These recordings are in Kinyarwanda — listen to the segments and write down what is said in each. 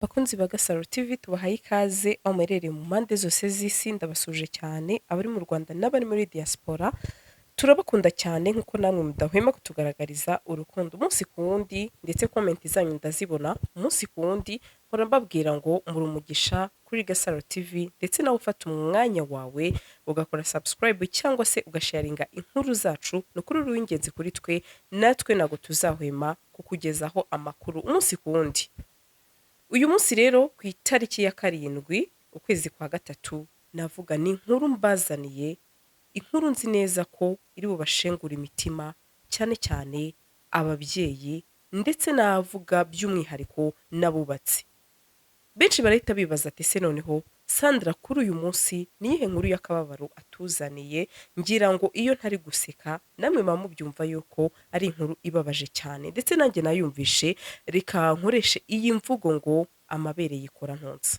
Bakunzi ba GASARO TV tubahaye ikaze aho muherereye mu mpande zose z'isi ndabasuje cyane abari mu Rwanda n'abari muri diaspora turabakunda cyane nkuko namwe mudahwema kutugaragariza urukundo umunsi ku wundi ndetse comment zanyu ndazibona umunsi ku wundi mpora mbabwira ngo muri umugisha kuri GASARO TV ndetse nawe ufata umwanya wawe ugakora subscribe cyangwa se ugasharinga inkuru zacu no kuri ruw'ingenzi kuri twe natwe nago tuzahwema kukugezaho amakuru umunsi ku wundi. Uyu munsi rero ku itariki ya 7 ukwezi kwa gatatu navuga ni inkuru mbazaniye inkuru nzi neza ko iri bubashengura imitima cyane cyane ababyeyi ndetse navuga by'umwihariko n'abubatsi. Benshi barahita bibaza ati se noneho Sandra kuri uyu munsi niyihe nkuru y'akababaro atuzaniye ngira ngo iyo ntari guseka namwe mubyumva yuko ari inkuru ibabaje cyane ndetse nanjye nayumvishe reka nkoreshe iyi mvugo ngo amabere yikora ntonsa.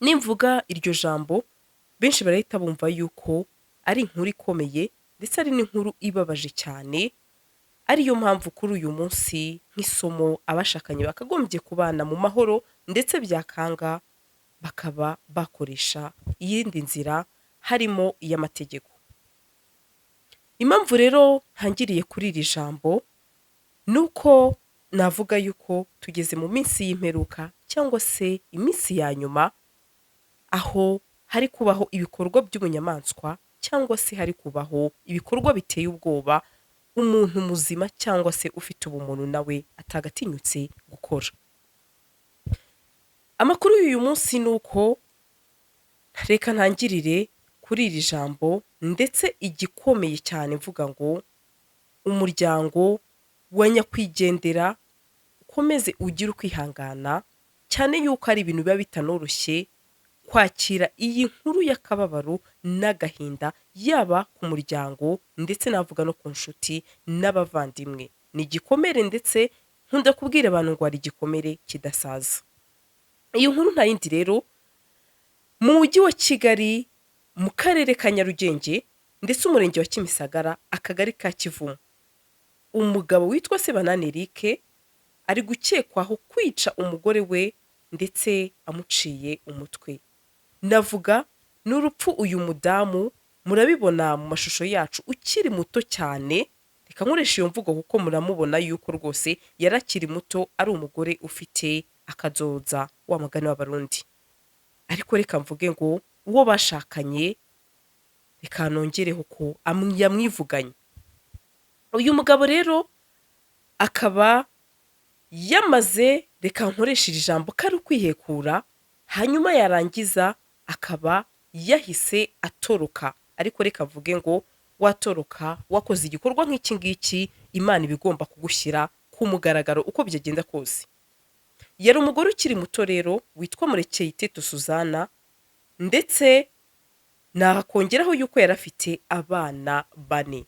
Nimvuga iryo jambo benshi barahita bumva yuko ari inkuru ikomeye ndetse ari n'inkuru ibabaje cyane ariyo mpamvu kuri uyu munsi nk'isomo abashakanye bakagombye kubana mu mahoro ndetse byakanga bakaba bakoresha iyindi nzira harimo iy'amategeko. Impamvu rero ntangiriye kuri iri jambo nuko navuga yuko tugeze mu minsi y'imperuka cyangwa se iminsi ya nyuma aho hari kubaho ibikorwa by'ubunyamaswa cyangwa se hari kubaho ibikorwa biteye ubwoba umuntu muzima cyangwa se ufite ubumuntu nawe atagatinyutse gukora. Amakuru y'uyu munsi nuko reka ntangirire kuri iri jambo ndetse igikomeye cyane mvuga ngo umuryango wa nyakwigendera ukomeze ugira ukwihangana cyane yuko ari ibintu biba bitanoroshye kwakira iyi nkuru y'akababaro n'agahinda yaba ku muryango ndetse navuga no ku nshuti n'abavandimwe. Ni igikomere ndetse nkunda kubwira abantu ngo ari igikomere kidasaza. Iyi nkuru nta yindi rero mu mujyi wa Kigali mu karere ka Nyarugenge ndetse umurenge wa Kimisagara akagari ka Kivumu. Umugabo witwa Sebanani Eric ari gukekwaho kwica umugore we ndetse amuciye umutwe. Navuga n'urupfu uyu mudamu murabibona mu mashusho yacu ukiri muto cyane reka nkoresha iyo mvugo kuko muramubona yuko rwose yarakiri muto ari umugore ufite akazoza wa mugani w'abarundi. Ariko reka mvuge ngo uwo bashakanye reka nongereho ko yamwivuganye. Uyu mugabo rero akaba yamaze reka nkoresha iri jambo kari ukwihekura hanyuma yarangiza akaba yahise atoroka. Ariko reka mvuge ngo watoroka wakoze igikorwa nk'iki ngiki Imana ibigomba kugushyira ku mugaragaro uko byagenda kose. Yari umugore ukiri muto rero witwa Suzane ndetse nakongeraho yuko yari afite abana 4.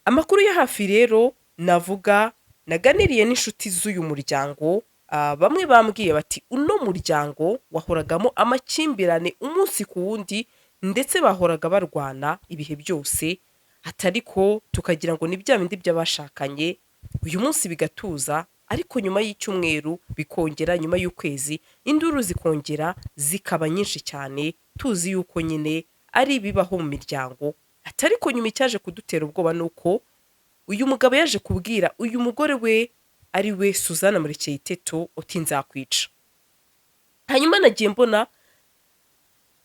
Amakuru ya hafi rero navuga naganiriye n'inshuti z'uyu muryango bamwe bambwiye bati uno muryango wahoragamo amakimbirane umunsi ku wundi ndetse bahoraga barwana ibihe byose atariko tukagira ngo ni bya bindi by'abashakanye uyu munsi bigatuza ariko nyuma y'icyumweru bikongera nyuma y'ukwezi induru zikongera zikaba nyinshi cyane tuzi yuko nyine ari bibaho mu miryango atariko nyuma icyaje kudutera ubwoba nuko uyu mugabo yaje kubwira uyu mugore we ari we Suzane uti nzakwica. Hanyuma nagiye mbona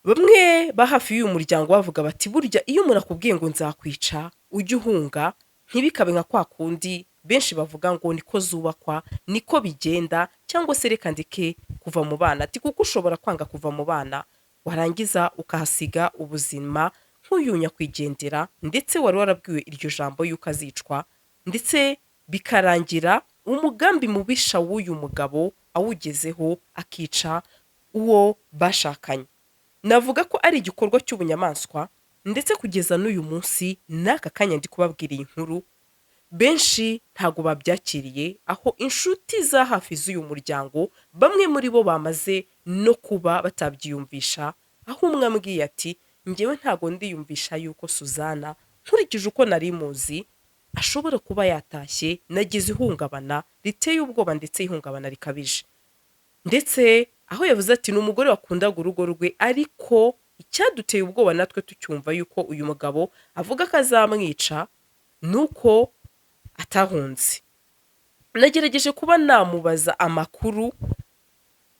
bamwe bahafi y'uyu muryango bavuga bati burya iyo umuntu akubwiye ngo nzakwica ujye uhunga ntibikabe nka kwa kundi benshi bavuga ngo niko zubakwa niko bigenda cyangwa se reka ndeke kuva mu bana ati kuko ushobora kwanga kuva mu bana warangiza ukahasiga ubuzima nk'uyu nyakwigendera ndetse wari warabwiwe iryo jambo yuko azicwa ndetse bikarangira umugambi mubisha w'uyu mugabo awugezeho akica uwo bashakanye. Navuga ko ari igikorwa cy'ubunyamaswa ndetse kugeza n'uyu munsi n'aka kanya ndi kubabwira iyi nkuru benshi ntago babyakiriye aho inshuti za hafi z'uyu muryango bamwe muri bo bamaze no kuba batabyiyumvisha aho umwe ambwiye ati njyewe ntago ndiyumvisha yuko Suzana nkurikije uko nari muzi ashobora kuba yatashye nagize ihungabana riteye ubwoba ndetse ihungabana rikabije. ndetse aho yavuze ati ni umugore wakundaga urugo rwe ariko icyaduteye ubwoba natwe tucyumva yuko uyu mugabo avuga ko azamwica nuko atahunze. Nagerageje kuba namubaza amakuru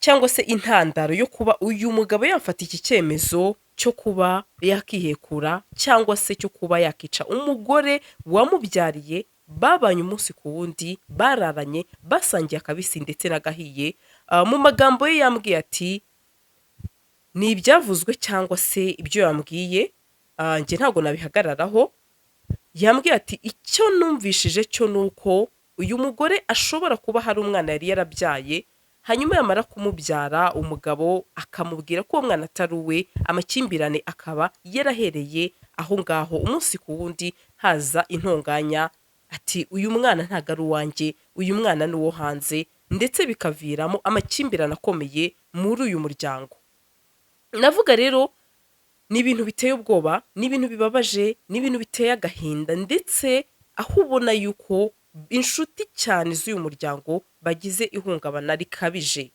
cyangwa se intandaro yo kuba uyu mugabo yafata iki cyemezo cyo kuba yakihekura cyangwa se cyo kuba yakica umugore wamubyariye, babanye umunsi ku wundi, bararanye, basangiye akabisi ndetse n'agahiye. Mu magambo ye yambwiye ati ni ibyavuzwe cyangwa se ibyo yambwiye, njye ntabwo nabihagararaho. Yambwiye ati icyo numvishije cyo nuko uyu mugore ashobora kuba hari umwana yari yarabyaye, hanyuma yamara kumubyara umugabo akamubwira ko uwo mwana atari uwe, amakimbirane akaba yarahereye aho ngaho, umunsi ku wundi haza intonganya ati uyu mwana ntago ari uwanjye, uyu mwana ni uwo hanze, ndetse bikaviramo amakimbirane akomeye muri uyu muryango. Navuga rero ni ibintu biteye ubwoba, ni ibintu bibabaje, ni ibintu biteye agahinda, ndetse aho ubona yuko inshuti cyane z'uyu muryango bagize ihungabana rikabije.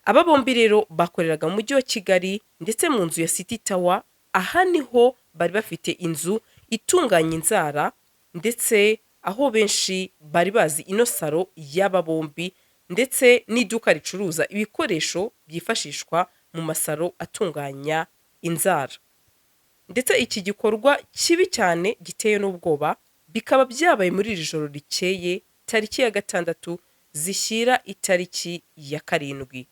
Aba bombi rero bakoreraga mu mujyi wa Kigali ndetse mu nzu ya City Tower. Aha niho bari bafite inzu itunganya inzara, ndetse aho benshi bari bazi ino saro y'aba bombi, ndetse n'iduka ricuruza ibikoresho byifashishwa mu masaro atunganya inzara. Ndetse iki gikorwa kibi cyane giteye n'ubwoba bikaba byabaye muri iri joro rikeye tariki ya 6 zishyira itariki ya 7,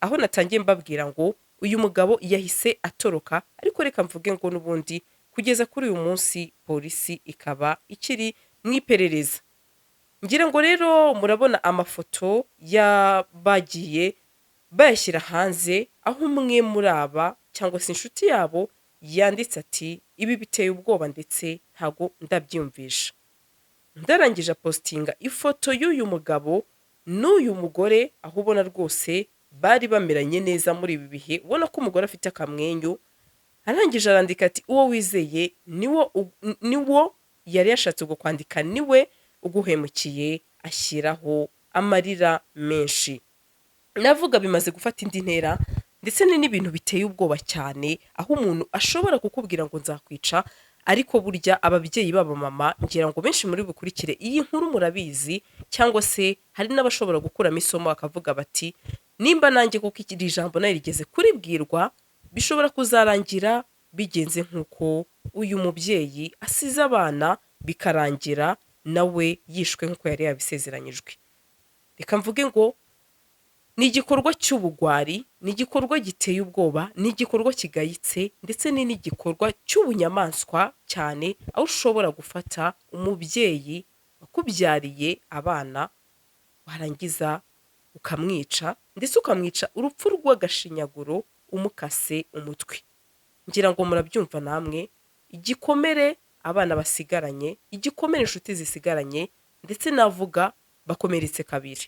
aho natangiye mbabwira ngo uyu mugabo yahise atoroka, ariko reka mvuge ngo n'ubundi kugeza kuri uyu munsi polisi ikaba ikiri mu iperereza. Ngira ngo rero murabona amafoto bagiye bayashyira hanze, aho umwe muri aba cyangwa se inshuti yabo yanditse ati ibi biteye ubwoba ndetse ntago ndabyumvisha. Ndarangije postinga ifoto y'uyu mugabo n'uyu mugore, aho ubona rwose bari bameranye neza muri ibi bihe, ubona ko umugore afite akamwenyu. Arangije arandika ati uwo wizeye niwo yari yashatse kwandika, niwe uguhemukiye, ashyiraho amarira menshi. Navuga bimaze gufata indi ntera, ndetse ni n'ibintu biteye ubwoba cyane, aho umuntu ashobora kukubwira ngo nzakwica, ariko burya ababyeyi baba mama, ngira ngo benshi muri bukurikire iyi nkuru murabizi, cyangwa se hari n'abashobora gukuramo isomo akavuga bati nimba nanjye kuko iri jambo narigeze kuribwirwa, bishobora kuzarangira bigenze nk'uko uyu mubyeyi asize abana, bikarangira nawe yishwe nk'uko yari yabisezeranyijwe. Reka mvuge ngo ni igikorwa cy'ubugwari, ni igikorwa giteye ubwoba, ni igikorwa kigayitse, ndetse ni n'igikorwa cy'ubunyamaswa cyane, aho ushobora gufata umubyeyi wakubyariye abana warangiza ukamwica, ndetse ukamwica urupfu rwagashinyaguro umukase umutwe. Ngira ngo murabyumva namwe igikomere abana basigaranye, igikomere inshuti zisigaranye, ndetse navuga bakomeretse kabiri,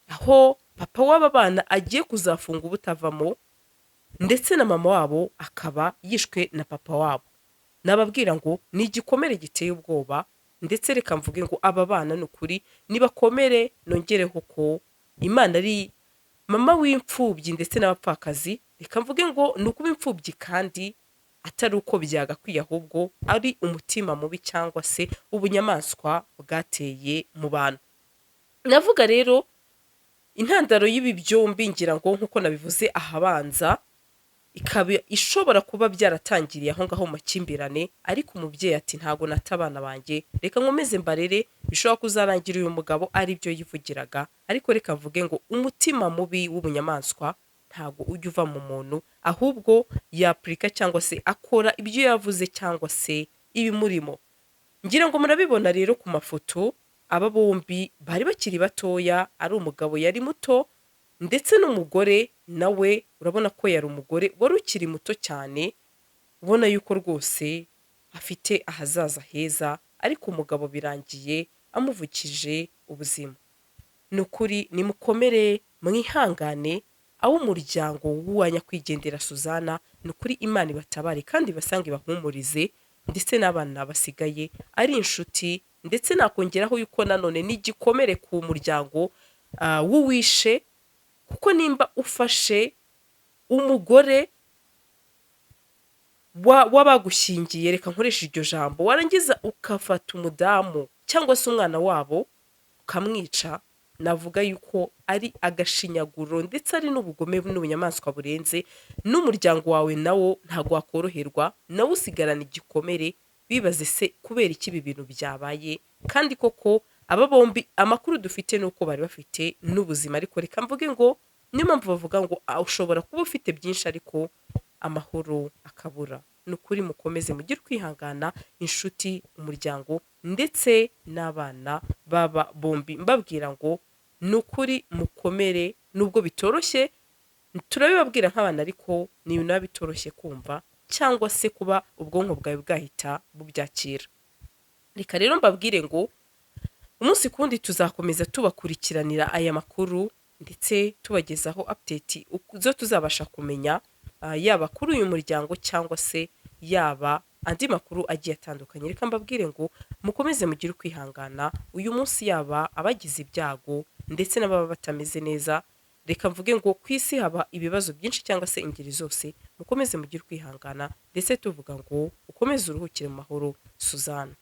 aho papa w'aba bana agiye kuzafunga ubutavamo, ndetse na mama wabo akaba yishwe na papa wabo. Nababwira ngo ni igikomere giteye ubwoba, ndetse reka mvuge ngo aba bana n'ukuri nibakomere, nongereho ko Imana ari mama w'imfubyi ndetse n'abapfakazi. Reka mvuge ngo ni ukuba imfubyi kandi atari uko byagakwiye, ahubwo ari umutima mubi cyangwa se ubunyamaswa bwateye mu bantu. Navuga rero intandaro y'ibi byombi, ngira ngo nk'uko nabivuze ahabanza, ikaba ishobora kuba byaratangiriye aho ngaho mu makimbirane, ariko umubyeyi ati ntago nata abana banjye, reka nkomeze mbarere, bishobora kuzarangira uyu mugabo ari byo yivugiraga. Ariko reka mvuge ngo umutima mubi w'ubunyamaswa ntago ujya uva mu muntu, ahubwo yapurika cyangwa se akora ibyo yavuze cyangwa se ibimurimo. Ngira ngo murabibona rero ku mafoto, aba bombi bari bakiri batoya, ari umugabo yari muto, ndetse n'umugore nawe urabona ko yari umugore wari ukiri muto cyane, ubona yuko rwose afite ahazaza heza, ariko umugabo birangiye amuvukije ubuzima. Nukuri nimukomere, mwihangane, aho umuryango w'uwa nyakwigendera Suzana, nukuri Imana ibatabare kandi basange bahumurize, ndetse n'abana basigaye ari inshuti, ndetse nakongeraho yuko nanone n'igikomere ku muryango w'uwishe kuko nimba ufashe umugore w'abagushyingiye, reka nkoresha iryo jambo, warangiza ukafata umudamu cyangwa se umwana wabo ukamwica, navuga yuko ari agashinyaguro ndetse ari n'ubugome n'ubunyamaswa burenze, n'umuryango wawe nawo ntabwo wakoroherwa, nawe usigarana igikomere, bibaze se kubera iki ibi bintu byabaye. Kandi koko aba bombi amakuru dufite nuko bari bafite n'ubuzima, ariko reka mvuge ngo niyo mpamvu bavuga ngo ushobora kuba ufite byinshi ariko amahoro akabura. Ni ukuri mukomeze mugire kwihangana, inshuti, umuryango ndetse n'abana baba bombi, mbabwira ngo ni ukuri mukomere, nubwo bitoroshye turabibabwira nk'abana, ariko ni ibintu biba bitoroshye kumva cyangwa se kuba ubwonko bwawe bwahita bubyakira. Reka rero mbabwire ngo umunsi kundi tuzakomeza tubakurikiranira aya makuru ndetse tubagezaho update zo tuzabasha kumenya, yaba kuri uyu muryango cyangwa se yaba andi makuru agiye atandukanye. Reka mbabwire ngo mukomeze mugire kwihangana, uyu munsi yaba abagize ibyago ndetse n'ababa batameze neza, reka mvuge ngo ku isi haba ibibazo byinshi cyangwa se ingeri zose, mukomeze mugire kwihangana ndetse tuvuga ngo ukomeze uruhukire mu mahoro. Suzane.